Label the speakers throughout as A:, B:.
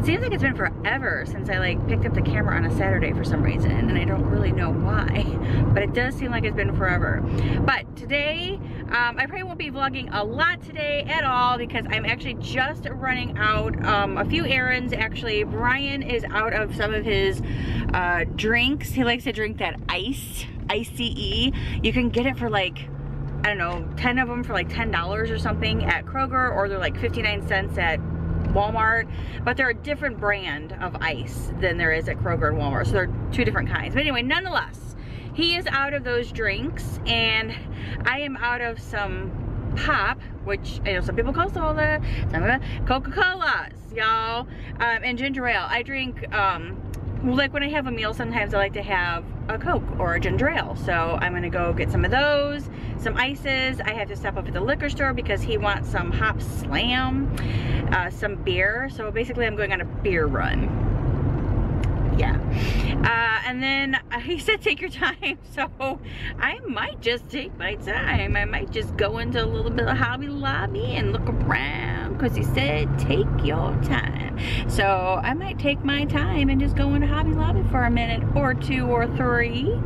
A: It seems like it's been forever since I like picked up the camera on a Saturday for some reason, and I don't really know why, but it does seem like it's been forever. But today, I probably won't be vlogging a lot today at all because I'm actually just running out a few errands. Actually, Brian is out of some of his drinks. He likes to drink that ICE. You can get it for like, I don't know, 10 of them for like $10 or something at Kroger, or they're like 59 cents at Walmart, but they're a different brand of ice than there is at Kroger and Walmart, so they're two different kinds. But anyway, nonetheless, he is out of those drinks, and I am out of some pop, which I know some people call soda, some Coca-Colas, y'all, and ginger ale. I drink, like when I have a meal, sometimes I like to have a Coke or a ginger ale. So I'm gonna go get some of those, some ices. I have to stop up at the liquor store because he wants some Hop Slam, some beer. So basically I'm going on a beer run. Yeah. And then he said take your time, so I might just take my time. I might just go into a little bit of Hobby Lobby and look around because he said take your time. So I might take my time and just go into Hobby Lobby for a minute or two or three.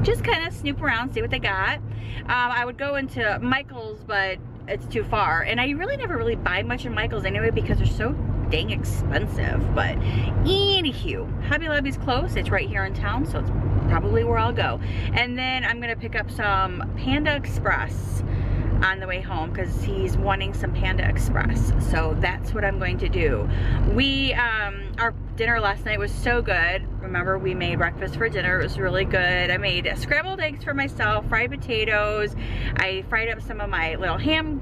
A: Just kind of snoop around, see what they got. I would go into Michael's, but it's too far. And I really never really buy much in Michael's anyway because they're so dang expensive. But anywho, Hobby Lobby's close. It's right here in town, so it's probably where I'll go. And then I'm gonna pick up some Panda Express on the way home because he's wanting some Panda Express. So that's what I'm going to do. We, our dinner last night was so good. Remember, we made breakfast for dinner. It was really good. I made scrambled eggs for myself, fried potatoes. I fried up some of my little ham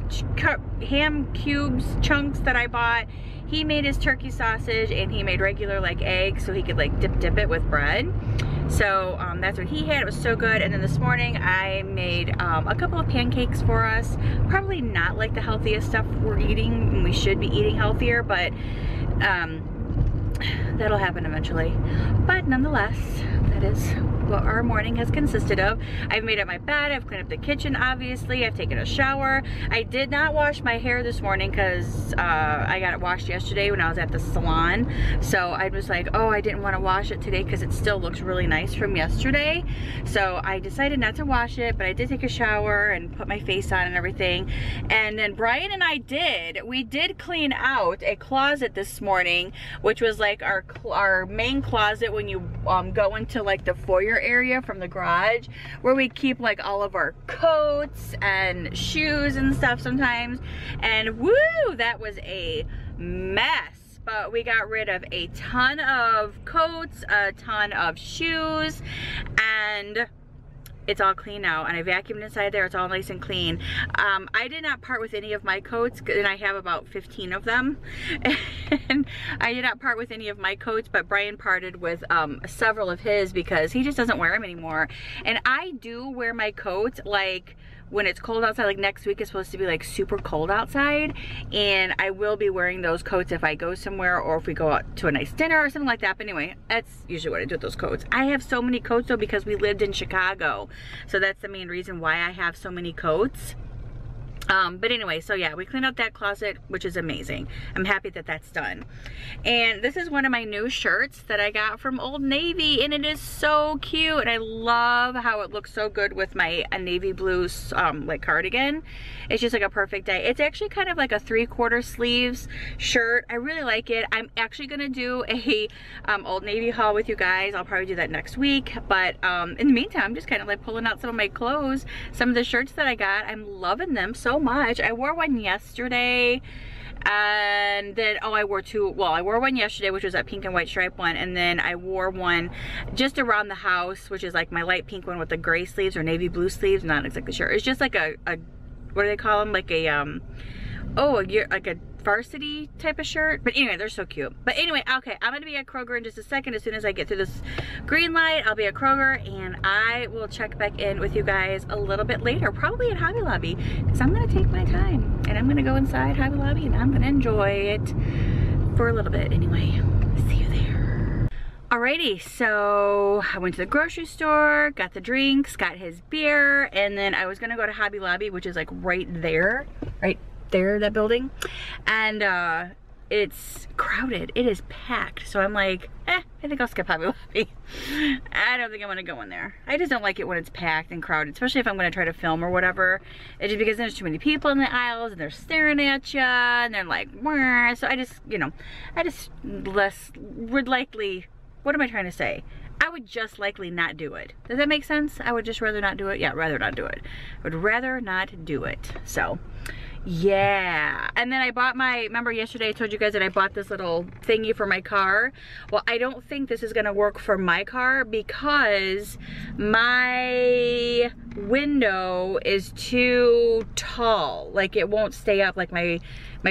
A: cubes chunks that I bought. He made his turkey sausage, and he made regular like eggs so he could like dip it with bread. So that's what he had. It was so good. And then this morning I made a couple of pancakes for us. Probably not like the healthiest stuff we're eating, and we should be eating healthier, but that'll happen eventually. But nonetheless, that is what our morning has consisted of. I've made up my bed, I've cleaned up the kitchen, obviously, I've taken a shower. I did not wash my hair this morning because I got it washed yesterday when I was at the salon. So I was like, oh, I didn't want to wash it today because it still looks really nice from yesterday. So I decided not to wash it, but I did take a shower and put my face on and everything. And then Brian and I did clean out a closet this morning, which was like our main closet when you go into like the foyer area from the garage, where we keep like all of our coats and shoes and stuff sometimes. And woo, that was a mess. But we got rid of a ton of coats, a ton of shoes, and it's all clean now, and I vacuumed inside there. It's all nice and clean. I did not part with any of my coats, and I have about 15 of them. And I did not part with any of my coats, but Brian parted with several of his because he just doesn't wear them anymore. And I do wear my coats like when it's cold outside. Like next week is supposed to be like super cold outside, and I will be wearing those coats if I go somewhere or if we go out to a nice dinner or something like that. But anyway, that's usually what I do with those coats. I have so many coats though because we lived in Chicago, so that's the main reason why I have so many coats. But anyway, so yeah, we cleaned out that closet, which is amazing. I'm happy that that's done. And this is one of my new shirts that I got from Old Navy, and it is so cute. And I love how it looks so good with my navy blue like cardigan. It's just like a perfect day. It's actually kind of like a 3/4 sleeves shirt. I really like it. I'm actually gonna do a Old Navy haul with you guys. I'll probably do that next week. But in the meantime, I'm just kind of like pulling out some of my clothes, some of the shirts that I got. I'm loving them so much. I wore one yesterday, and then I wore one yesterday, which was that pink and white stripe one, and then I wore one just around the house, which is like my light pink one with the gray sleeves or navy blue sleeves. Not exactly sure. It's just like a what do they call them, like a like a varsity type of shirt. But anyway, they're so cute. But anyway, okay, I'm gonna be at Kroger in just a second. As soon as I get through this green light, I'll be at Kroger, and I will check back in with you guys a little bit later, probably at Hobby Lobby, because I'm gonna take my time and I'm gonna go inside Hobby Lobby and I'm gonna enjoy it for a little bit. Anyway, see you there. Alrighty, so I went to the grocery store, got the drinks, got his beer, and then I was gonna go to Hobby Lobby, which is like right there, that building. And it's crowded. It is packed. So I'm like, I think I'll skip Hobby Lobby. I don't think I'm gonna go in there. I just don't like it when it's packed and crowded, especially if I'm gonna try to film or whatever. It's just because there's too many people in the aisles and they're staring at you and they're like, wah. So I just, you know, would likely, what am I trying to say? I would just likely not do it. Does that make sense? I would just rather not do it. Yeah, rather not do it. I would rather not do it. So, yeah. And then I bought remember yesterday I told you guys that I bought this little thingy for my car? Well, I don't think this is gonna work for my car because my window is too tall. Like it won't stay up. Like my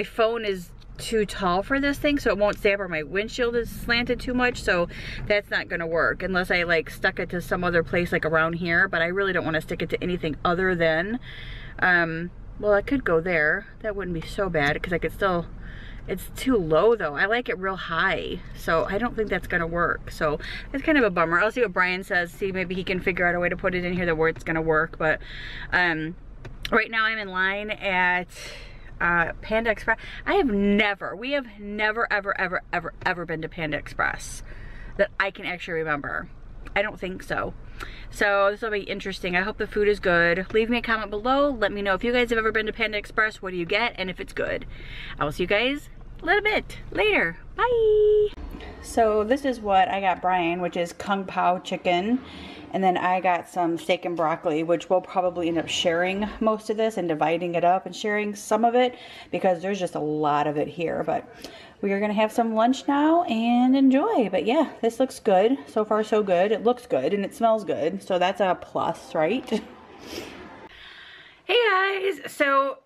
A: phone is too tall for this thing, so it won't stay up, or my windshield is slanted too much, so that's not gonna work unless I like stuck it to some other place like around here. But I really don't want to stick it to anything other than well, I could go there. That wouldn't be so bad because I could still, it's too low though. I like it real high, so I don't think that's gonna work. So it's kind of a bummer. I'll see what Brian says, see maybe he can figure out a way to put it in here that where it's gonna work. But right now I'm in line at Panda Express. We have never ever been to Panda Express that I can actually remember. I don't think so. So this will be interesting. I hope the food is good. Leave me a comment below. Let me know if you guys have ever been to Panda Express. What do you get? And if it's good. I will see you guys a little bit later. Bye. So this is what I got Brian, which is Kung Pao chicken. And then I got some steak and broccoli, which we'll probably end up sharing most of this and dividing it up and sharing some of it because there's just a lot of it here. But we are gonna have some lunch now and enjoy. But yeah, this looks good. So far so good. It looks good and it smells good. So that's a plus, right? Hey guys, so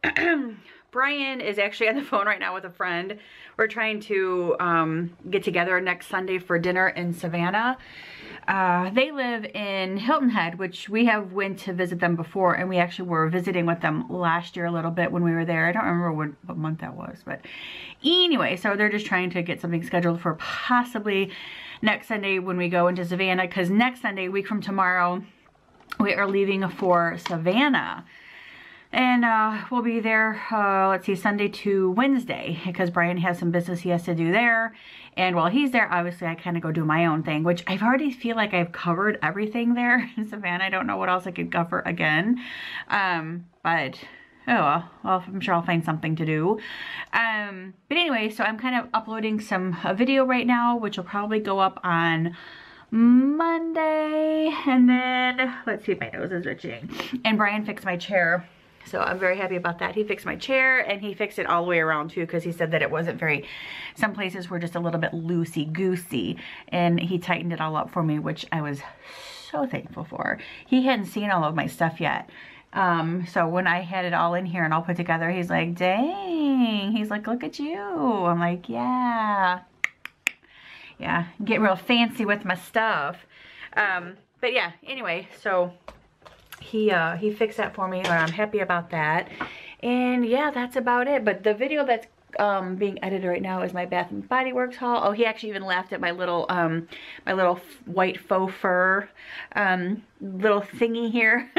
A: Brian is actually on the phone right now with a friend. We're trying to get together next Sunday for dinner in Savannah. They live in Hilton Head, which we have went to visit them before, and we actually were visiting with them last year a little bit when we were there. I don't remember what month that was, but anyway, so they're just trying to get something scheduled for possibly next Sunday when we go into Savannah, because next Sunday, a week from tomorrow, we are leaving for Savannah. And we'll be there, let's see, Sunday to Wednesday, because Brian has some business he has to do there. And while he's there, obviously, I kind of go do my own thing, which I've already feel like I've covered everything there in Savannah. I don't know what else I could cover again. But, oh, well, I'm sure I'll find something to do. But anyway, so I'm kind of uploading a video right now, which will probably go up on Monday. And then, let's see if my nose is itching. And Brian fixed my chair. So I'm very happy about that. He fixed my chair and he fixed it all the way around too, because he said that it wasn't very, some places were just a little bit loosey-goosey, and he tightened it all up for me, which I was so thankful for. He hadn't seen all of my stuff yet. So when I had it all in here and all put together, he's like, dang, he's like, look at you. I'm like, yeah, get real fancy with my stuff. But yeah, anyway, so he fixed that for me, and I'm happy about that. And yeah, that's about it. But the video that's being edited right now is my Bath and Body Works haul. Oh, he actually even laughed at my little white faux fur little thingy here,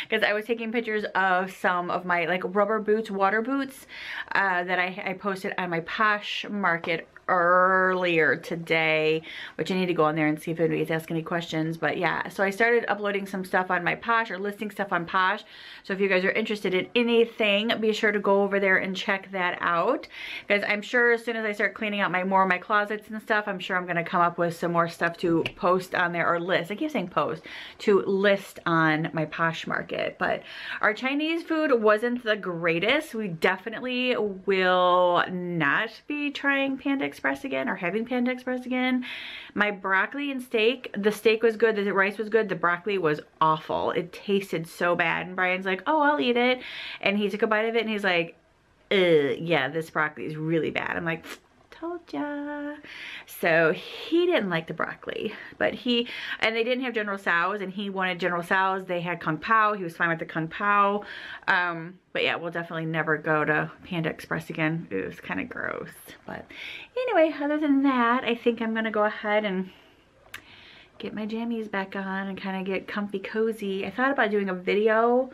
A: because I was taking pictures of some of my like rubber boots, water boots that I posted on my Posh Market earlier today, which I need to go on there and see if anybody's asking any questions. But yeah, so I started uploading some stuff on my Posh, or listing stuff on Posh. So if you guys are interested in anything, be sure to go over there and check that out, because I'm sure as soon as I start cleaning out more of my closets and stuff, I'm sure I'm going to come up with some more stuff to post on there, or list. I keep saying post, to list on my Posh Market. But our Chinese food wasn't the greatest. We definitely will not be trying Panda Express again, or having Panda Express again. My broccoli and steak, the steak was good, the rice was good, the broccoli was awful. It tasted so bad. And Brian's like, oh, I'll eat it. And he took a bite of it and he's like, yeah, this broccoli is really bad. I'm like, told ya. So he didn't like the broccoli, but and they didn't have General Tso's, and he wanted General Tso's. They had Kung Pao. He was fine with the Kung Pao. But yeah, we'll definitely never go to Panda Express again. It was kind of gross. But anyway, other than that, I think I'm gonna go ahead and get my jammies back on and kind of get comfy cozy. I thought about doing a video,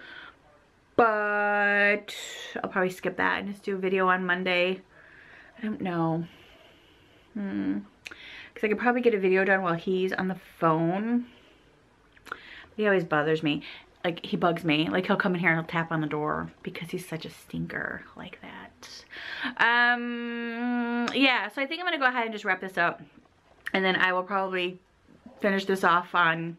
A: but I'll probably skip that and just do a video on Monday. I don't know. Because I could probably get a video done while he's on the phone. He always bothers me. Like, he bugs me. Like, he'll come in here and he'll tap on the door because he's such a stinker like that. Yeah, so I think I'm gonna go ahead and just wrap this up. And then I will probably finish this off on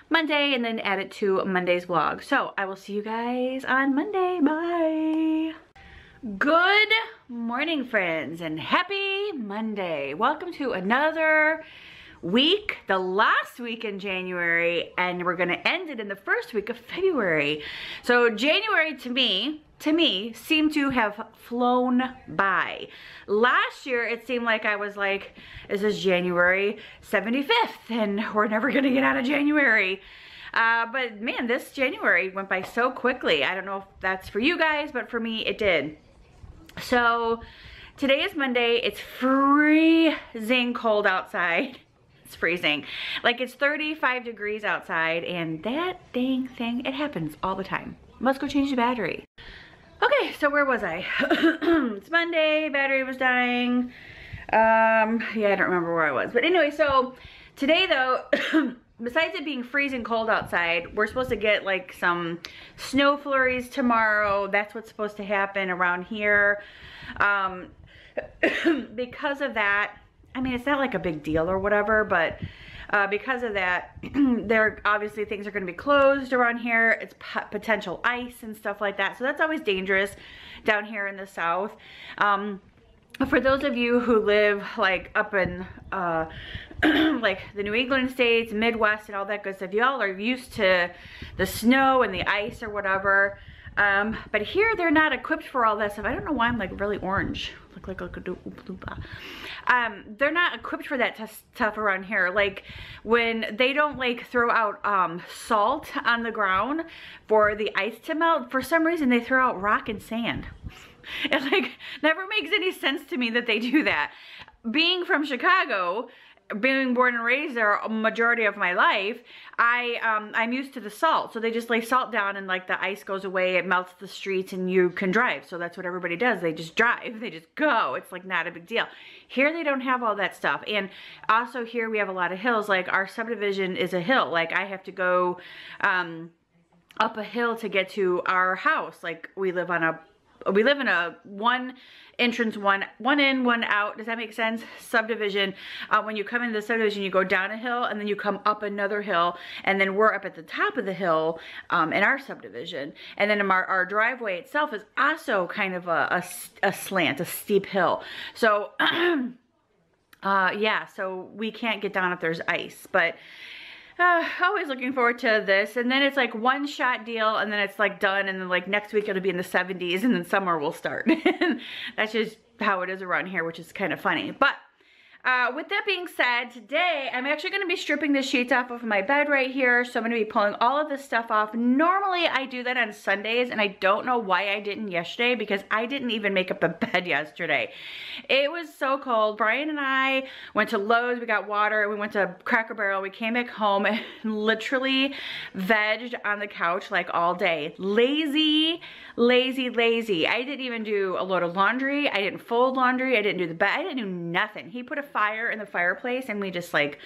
A: Monday and then add it to Monday's vlog. So I will see you guys on Monday. Bye. Good morning, friends, and happy Monday. Welcome to another week, the last week in January, and we're gonna end it in the first week of February. So January to me seemed to have flown by. Last year it seemed like I was like, this is January 75th and we're never gonna get out of January. But man, this January went by so quickly. I don't know if that's for you guys, but for me it did. So today is Monday. It's freezing cold outside. It's freezing. Like, it's 35 degrees outside, and that dang thing, it happens all the time. Must go change the battery. Okay, so where was I? It's Monday, battery was dying. Yeah, I don't remember where I was. But anyway, so today though, besides it being freezing cold outside, we're supposed to get like some snow flurries tomorrow. That's what's supposed to happen around here. Because of that, I mean, it's not like a big deal or whatever, but because of that, obviously things are going to be closed around here. It's potential ice and stuff like that. So that's always dangerous down here in the south. For those of you who live like up in like the New England states, Midwest, and all that good stuff, y'all are used to the snow and the ice or whatever. But here they're not equipped for all that stuff. I don't know why I'm like really orange. They're not equipped for that stuff around here. Like, when they don't like throw out salt on the ground for the ice to melt, for some reason they throw out rock and sand. It like never makes any sense to me that they do that. Being from Chicago, being born and raised there a majority of my life, I'm used to the salt. So they just lay salt down and like the ice goes away, it melts the streets and you can drive. So that's what everybody does. They just drive, they just go. It's like not a big deal. Here they don't have all that stuff. And also here we have a lot of hills. Like, our subdivision is a hill. Like, I have to go up a hill to get to our house. Like, we live in a one entrance, one in, one out. Does that make sense? Subdivision. When you come into the subdivision, you go down a hill and then you come up another hill, and then we're up at the top of the hill in our subdivision. And then our driveway itself is also kind of a slant, a steep hill. So yeah, so we can't get down if there's ice, but always looking forward to this. And then it's like one shot deal, and then it's like done, and then like next week it'll be in the 70s, and then summer will start. That's just how it is around here, which is kind of funny. But with that being said, today I'm actually going to be stripping the sheets off of my bed right here. So I'm going to be pulling all of this stuff off. Normally I do that on Sundays, and I don't know why I didn't yesterday, because I didn't even make up the bed yesterday. It was so cold. Brian and I went to Lowe's, we got water, we went to Cracker Barrel, we came back home and literally vegged on the couch like all day. Lazy, lazy, lazy. I didn't even do a load of laundry. I didn't fold laundry. I didn't do the bed. I didn't do nothing. He put a fire in the fireplace and we just like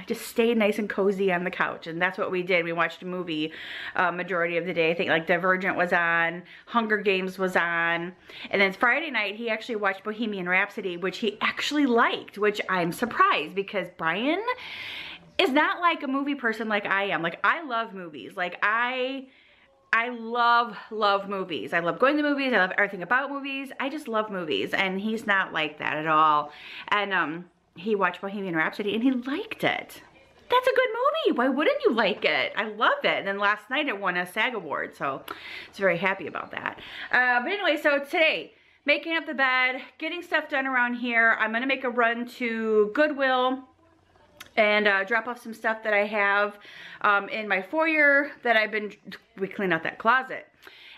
A: just stayed nice and cozy on the couch, and that's what we did. We watched a movie majority of the day. I think like Divergent was on, Hunger Games was on, and then Friday night he actually watched Bohemian Rhapsody, which he actually liked, which I'm surprised because Brian is not like a movie person like I am. Like, I love movies. Like, I love movies. I love going to movies. I love everything about movies. I just love movies, and he's not like that at all. And he watched Bohemian Rhapsody and he liked it. That's a good movie. Why wouldn't you like it? I love it. And then last night it won a SAG award, so I was very happy about that. But anyway, so today, making up the bed, getting stuff done around here. I'm gonna make a run to Goodwill and drop off some stuff that I have in my foyer that we cleaned out that closet.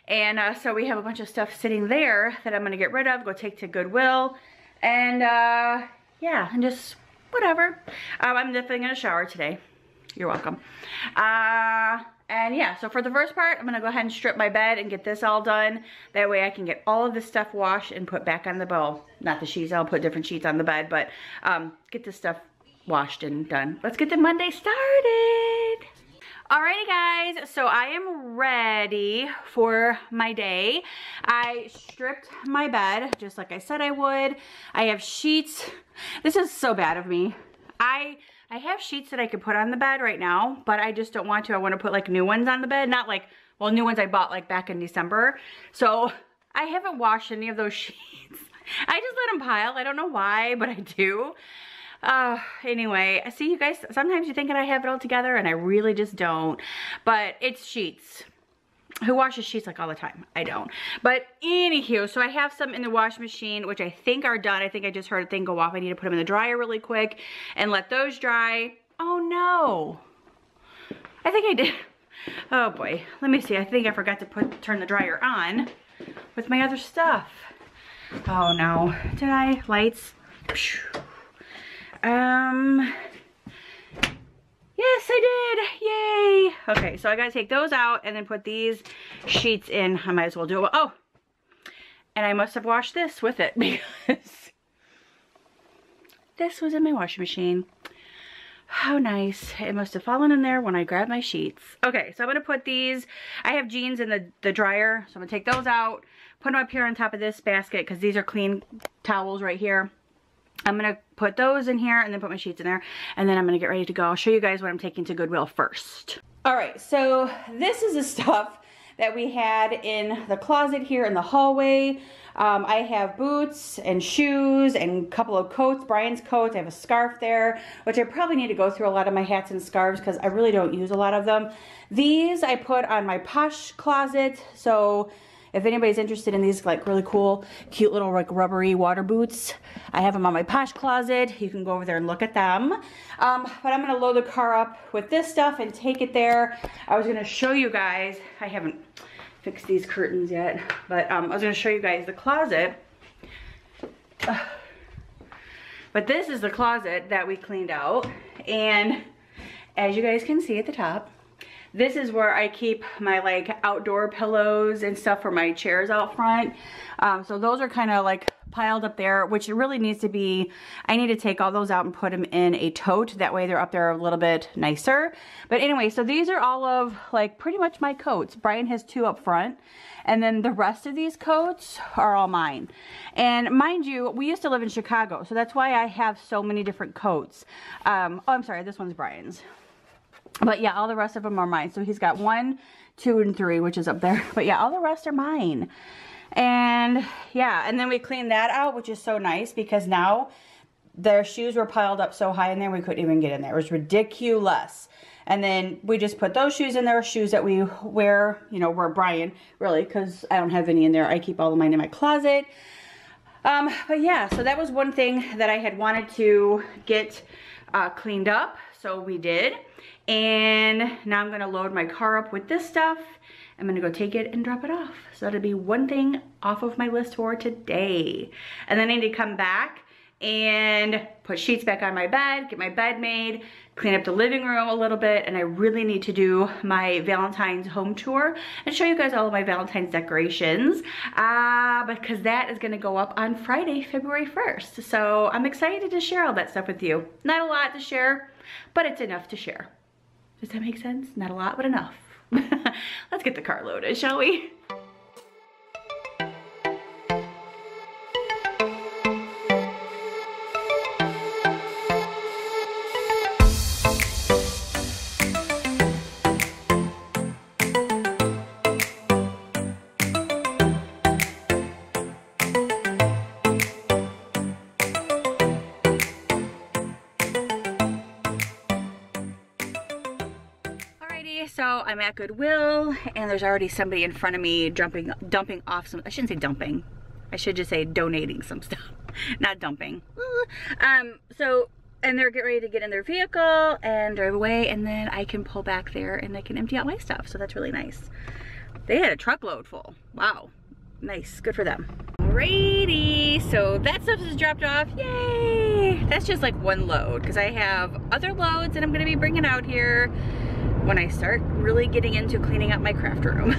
A: And so we have a bunch of stuff sitting there that I'm gonna get rid of, go take to Goodwill, and yeah, and just whatever. I'm definitely gonna shower today. You're welcome. And yeah, so for the first part, I'm gonna go ahead and strip my bed and get this all done. That way I can get all of this stuff washed and put back on the bowl. Not the sheets, I'll put different sheets on the bed, but get this stuff washed and done. Let's get the Monday started. Alrighty guys, so I am ready for my day. I stripped my bed, just like I said I would. I have sheets. This is so bad of me. I have sheets that I could put on the bed right now, but I just don't want to. I want to put like new ones on the bed. Not like, well, new ones I bought like back in December. So I haven't washed any of those sheets. I just let them pile. I don't know why, but I do. Anyway, see you guys, sometimes you think that I have it all together and I really just don't. But it's sheets. Who washes sheets like all the time? I don't. But anywho, so I have some in the wash machine, which I think are done. I think I just heard a thing go off. I need to put them in the dryer really quick and let those dry. Oh no. I think I did. Oh boy. Let me see. I think I forgot to turn the dryer on with my other stuff. Oh no. Did I? Lights. Yes, I did. Yay. Okay, so I gotta take those out and then put these sheets in. I might as well do it. Oh, and I must have washed this with it because this was in my washing machine. How nice. It must have fallen in there when I grabbed my sheets. Okay, so I'm gonna put these. I have jeans in the dryer, so I'm gonna take those out, put them up here on top of this basket because these are clean towels right here. I'm gonna put those in here and then put my sheets in there, and then I'm gonna get ready to go. I'll show you guys what I'm taking to Goodwill first. All right, so this is the stuff that we had in the closet here in the hallway. I have boots and shoes and a couple of coats, Brian's coats. I have a scarf there, which I probably need to go through a lot of my hats and scarves because I really don't use a lot of them. These I put on my posh closet, so if anybody's interested in these like really cool, cute little like rubbery water boots, I have them on my posh closet. You can go over there and look at them. But I'm gonna load the car up with this stuff and take it there. I was gonna show you guys, I haven't fixed these curtains yet, but I was gonna show you guys the closet. But this is the closet that we cleaned out. And as you guys can see at the top, this is where I keep my like outdoor pillows and stuff for my chairs out front. So those are kind of like piled up there, which it really needs to be, I need to take all those out and put them in a tote. That way they're up there a little bit nicer. But anyway, so these are all of like pretty much my coats. Brian has 2 up front. And then the rest of these coats are all mine. And mind you, we used to live in Chicago. So that's why I have so many different coats. Oh, I'm sorry, this one's Brian's. But yeah, all the rest of them are mine. So he's got 1, 2, and 3, which is up there. But yeah, all the rest are mine. And yeah, and then we cleaned that out, which is so nice because now their shoes were piled up so high in there we couldn't even get in there. It was ridiculous. And then we just put those shoes in there, shoes that we wear, you know, wear Brian, really, because I don't have any in there. I keep all of mine in my closet. But yeah, so that was one thing that I had wanted to get cleaned up. So we did. And now I'm gonna load my car up with this stuff. I'm gonna go take it and drop it off. So that'll be one thing off of my list for today. And then I need to come back and put sheets back on my bed, get my bed made, clean up the living room a little bit, and I really need to do my Valentine's home tour and show you guys all of my Valentine's decorations because that is gonna go up on Friday, February 1st. So I'm excited to share all that stuff with you. Not a lot to share, but it's enough to share. Does that make sense? Not a lot, but enough. Let's get the car loaded, shall we? So I'm at Goodwill and there's already somebody in front of me dumping off some, I shouldn't say dumping, I should just say donating some stuff, not dumping. And they're getting ready to get in their vehicle and drive away, and then I can pull back there and I can empty out my stuff. So that's really nice. They had a truckload full. Wow, nice, good for them. Alrighty, so that stuff is dropped off, yay! that's just like one load, because I have other loads that I'm gonna be bringing out here when I start really getting into cleaning up my craft room.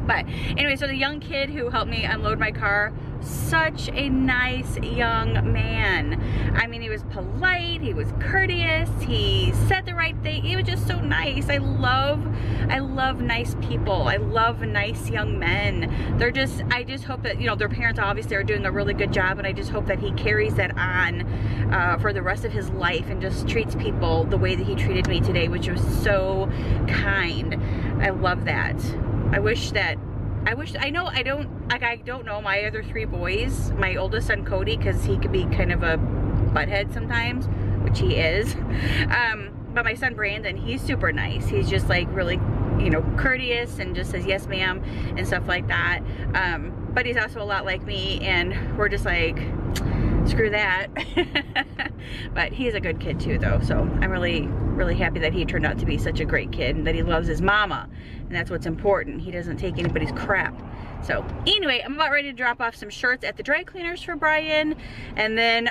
A: But anyway, so the young kid who helped me unload my car, such a nice young man. I mean, he was polite, he was courteous, he said the right thing. He was just so nice. I love nice people. I love nice young men. I just hope that, you know, their parents obviously are doing a really good job, and I just hope that he carries that on for the rest of his life and just treats people the way that he treated me today, which was so kind. I love that. I don't know my other 3 boys, my oldest son Cody, because he could be kind of a butthead sometimes, which he is. But my son Brandon, he's super nice. He's just like really, you know, courteous and just says yes ma'am and stuff like that. But he's also a lot like me, and we're just like, screw that. But he's a good kid too though, so I'm really happy that he turned out to be such a great kid and that he loves his mama, and that's what's important. He doesn't take anybody's crap. So anyway, I'm about ready to drop off some shirts at the dry cleaners for Brian, and then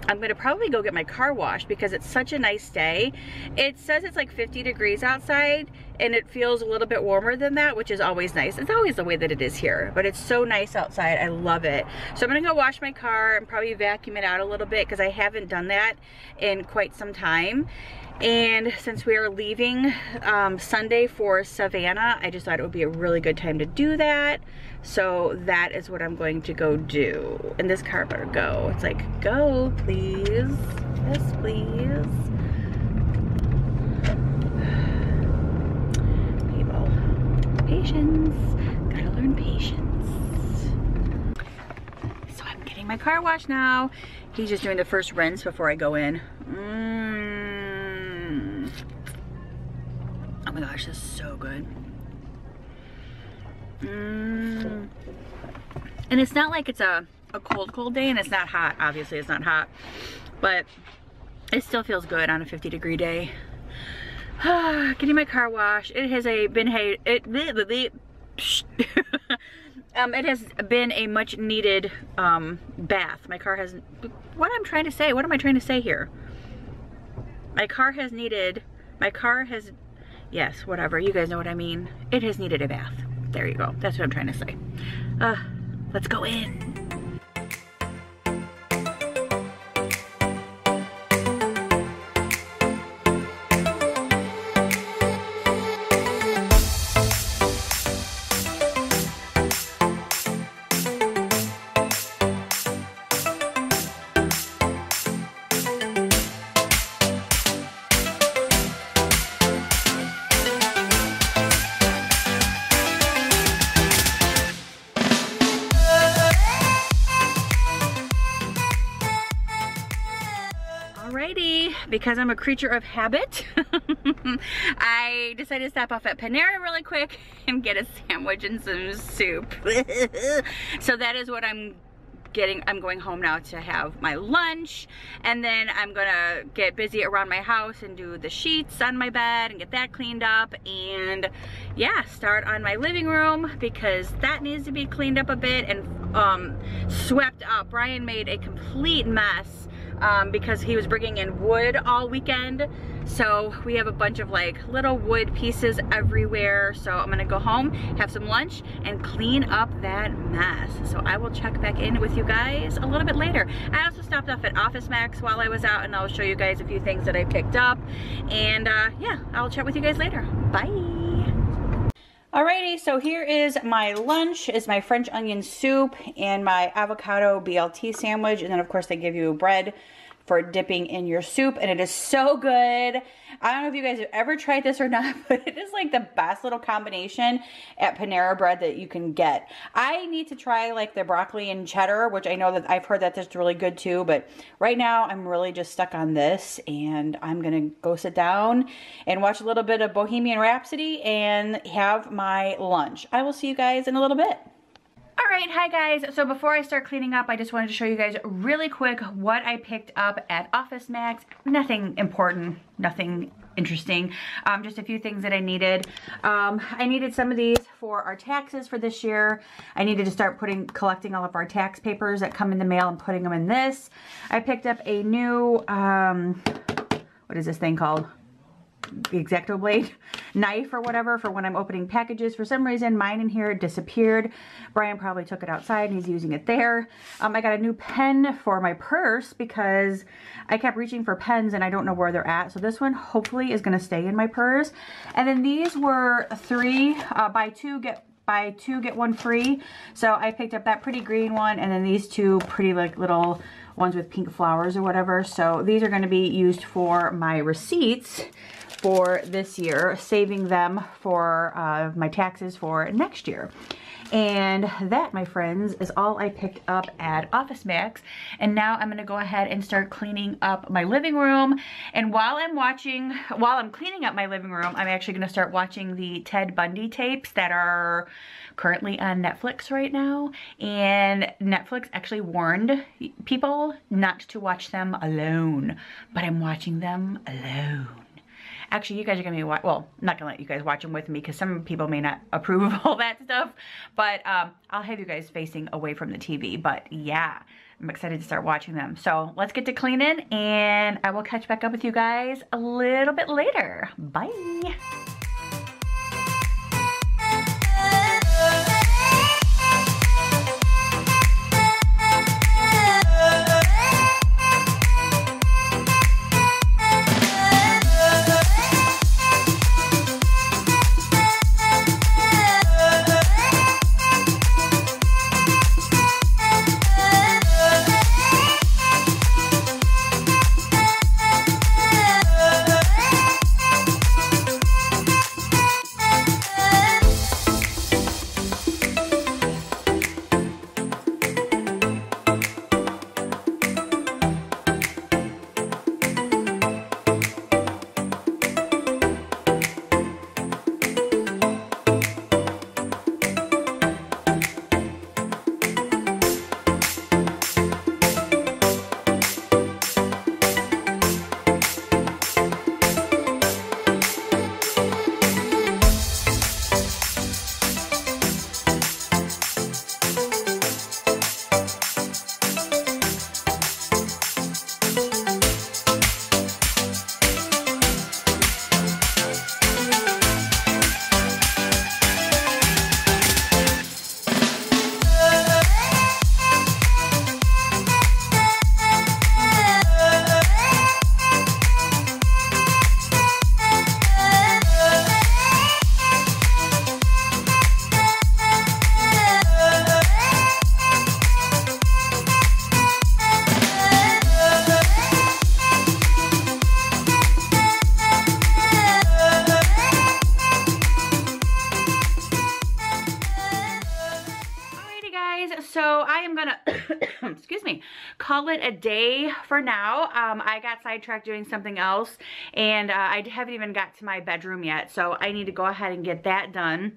A: I'm gonna probably go get my car washed because it's such a nice day. It says it's like 50 degrees outside, and it feels a little bit warmer than that, which is always nice. It's always the way that it is here, but it's so nice outside. I love it. So I'm gonna go wash my car and probably vacuum it out a little bit because I haven't done that in quite some time. And since we are leaving Sunday for Savannah, I just thought it would be a really good time to do that. So that is what I'm going to go do. And this car better go. It's like, go, please. Yes, please. People. Patience. Gotta learn patience. So I'm getting my car washed now. He's just doing the first rinse before I go in. Oh my gosh, this is so good. And it's not like it's a cold day, and it's not hot. Obviously it's not hot, but it still feels good on a 50-degree day. Getting my car washed. It has been a much needed bath. My car has, what am I trying to say here? Yes, whatever, you guys know what I mean. It has needed a bath. There you go, that's what I'm trying to say. Let's go in. Because I'm a creature of habit, I decided to stop off at Panera really quick and get a sandwich and some soup. So that is what I'm getting. I'm going home now to have my lunch, and then I'm gonna get busy around my house and do the sheets on my bed and get that cleaned up, and yeah, start on my living room because that needs to be cleaned up a bit and swept up. Brian made a complete mess because he was bringing in wood all weekend, so we have a bunch of like little wood pieces everywhere. So I'm gonna go home, have some lunch, and clean up that mess. So I will check back in with you guys a little bit later. I also stopped off at Office Max while I was out, and I'll show you guys a few things that I picked up, and yeah, I'll chat with you guys later. Bye. Alrighty, so here is my lunch. Is my French onion soup and my avocado BLT sandwich, and then of course they give you bread for dipping in your soup, and it is so good. I don't know if you guys have ever tried this or not, but it is like the best little combination at Panera Bread that you can get. I need to try like the broccoli and cheddar, which I know that I've heard that that's really good too, but right now I'm really just stuck on this, and I'm gonna go sit down and watch a little bit of Bohemian Rhapsody and have my lunch. I will see you guys in a little bit. Alright, hi guys. So before I start cleaning up, I just wanted to show you guys really quick what I picked up at Office Max. Nothing important, nothing interesting, just a few things that I needed. I needed some of these for our taxes for this year. I needed to start collecting all of our tax papers that come in the mail and putting them in this. I picked up a new, what is this thing called? The X-Acto blade knife or whatever for when I'm opening packages. For some reason, mine in here disappeared. Brian probably took it outside and he's using it there. I got a new pen for my purse because I kept reaching for pens and I don't know where they're at. So this one hopefully is going to stay in my purse. And then these were buy two get one free. So I picked up that pretty green one and then these two pretty like little ones with pink flowers or whatever. So these are going to be used for my receipts for this year, saving them for my taxes for next year. And that, my friends, is all I picked up at Office Max. And now I'm going to go ahead and start cleaning up my living room. And while I'm cleaning up my living room, I'm actually going to start watching the Ted Bundy tapes that are currently on Netflix right now. And Netflix actually warned people not to watch them alone, but I'm watching them alone. Actually, you guys are going to be, well, I'm not going to let you guys watch them with me because some people may not approve of all that stuff. But I'll have you guys facing away from the TV. But yeah, I'm excited to start watching them. So let's get to cleaning and I will catch back up with you guys a little bit later. Bye. So I am gonna, excuse me, call it a day for now. I got sidetracked doing something else and I haven't even got to my bedroom yet. So I need to go ahead and get that done.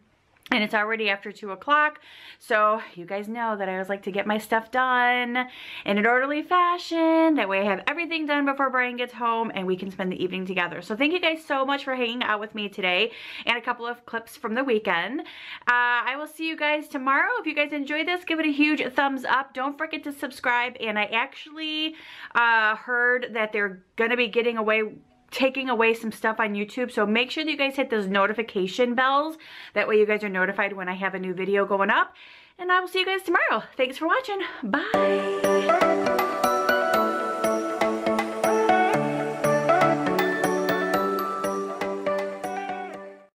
A: And it's already after 2 o'clock, so you guys know that I always like to get my stuff done in an orderly fashion. That way I have everything done before Brian gets home and we can spend the evening together. So thank you guys so much for hanging out with me today and a couple of clips from the weekend. I will see you guys tomorrow. If you guys enjoyed this, give it a huge thumbs up. Don't forget to subscribe. And I actually heard that they're going to be taking away some stuff on YouTube, so make sure that you guys hit those notification bells. That way you guys are notified when I have a new video going up. And I will see you guys tomorrow. Thanks for watching. Bye.